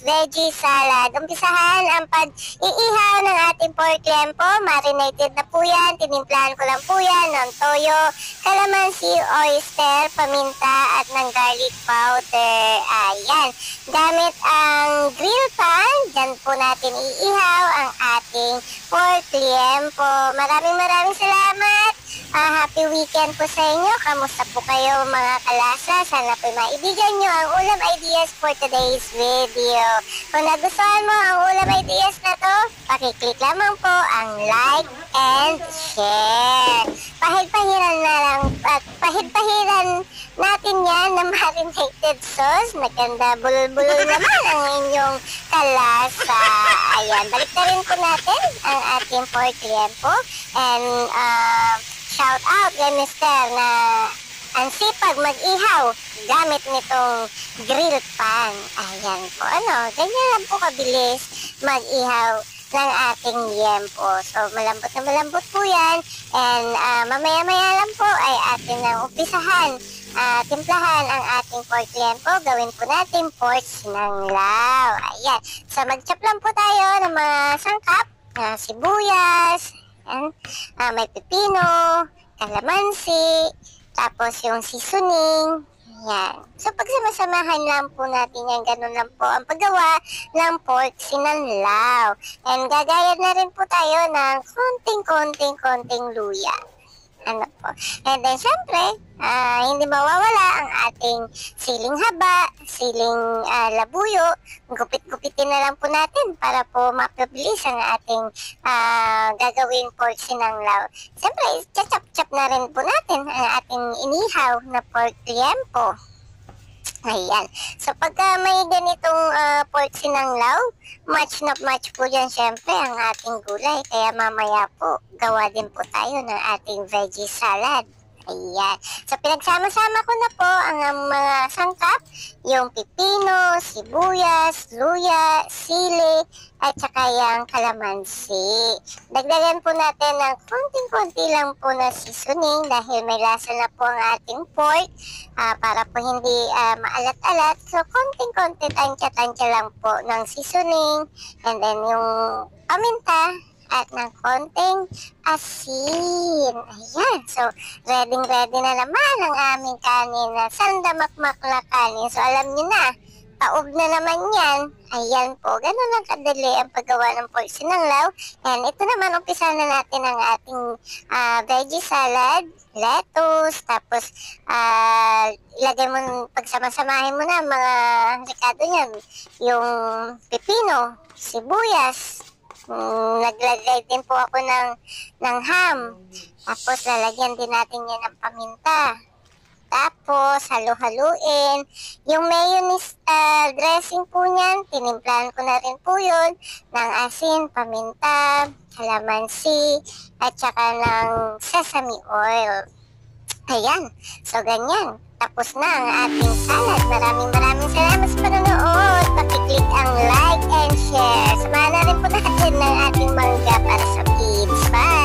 veggie salad. Umpisahan ang pag-iihaw ng ating pork lempo. Marinated na po yan. Tinimplahan ko lang po yan ng toyo, calamansi, oyster, paminta at ng garlic powder. Ayan. Gamit ang grill pan, dyan po natin iihaw ang ating pork lempo. Maraming salamat. Happy weekend po sa inyo. Kamusta po kayo mga kalasa? Sana po maibigan nyo ang ulam ideas for today's video. Kung nagustuhan mo ang ulam ideas na to, pakiclick lamang po ang like and share. Pahid-pahiran na lang at pahid-pahiran natin yan ng marinated sauce. Maganda bulol-bulol naman ang inyong kalasa. Ayan, balik na rin po natin ang ating pork lempo. And shout out kay Mr. na ang sipag mag-ihaw gamit nitong grill pan. Ayan po, ganyan lang po kabilis mag-ihaw ng ating liempo. So, malambot na malambot po yan. And mamaya-maya lang po ay atin ang umpisahan. Timplahan ang ating pork liempo. Gawin po natin pork sinanglaw. Ayan. So, mag-chop lang po tayo ng mga sangkap. Sibuyas. Ayan. May pipino, kalamansi, tapos yung seasoning. Ayan. So, pagsamasamahan lang po natin yan, ganun lang po ang paggawa ng pork sinanglaw. And gagayad na rin po tayo ng konting luya. Po. And then, syempre, hindi mawawala ang ating siling haba, siling labuyo. Gupit-gupitin na lang po natin para po mapabilis ang ating gagawin pork sinanglaw. Syempre, chop-chop na rin po natin ang ating inihaw na pork liempo. Ayan. So, pagka may ganitong pork sinanglaw, match na match po dyan syempre ang ating gulay. Kaya mamaya po, gawa din po tayo ng ating veggie salad. Ayan. So, pinagsama-sama ko na po ang mga sangkap, yung pipino, sibuyas, luya, sili, at saka yung kalamansi. Dagdagan po natin ng konting-konti lang po na seasoning dahil may lasa na po ang ating pork para po hindi maalat-alat. So, konting-konti, tansya-tansya lang po ng seasoning and then yung paminta at ng konting asin. Ayan. So, ready na naman ang aming kanin na sandamakmak na kanin. So, alam nyo na, taob na naman yan. Ayan po. Ganun lang kadali ang paggawa ng pork sinanglaw. And ito naman, umpisa na natin ang ating veggie salad, lettuce, tapos ilagay mo, pagsamasamahin mo na mga rekado niyan. Yung pipino, sibuyas, naglagay din po ako ng ham. Tapos lalagyan din natin yan ng paminta. Tapos halu-haluin. Yung mayonnaise dressing po niyan, tinimplahan ko na rin po yun ng asin, paminta, kalamansi, at saka ng sesame oil. Ayan. So ganyan. Tapos na ang ating salad. Maraming salamat sa panonood. Pakiclick ang like and share. Samahan na rin po natin ng ating mangga para sa kids. Bye!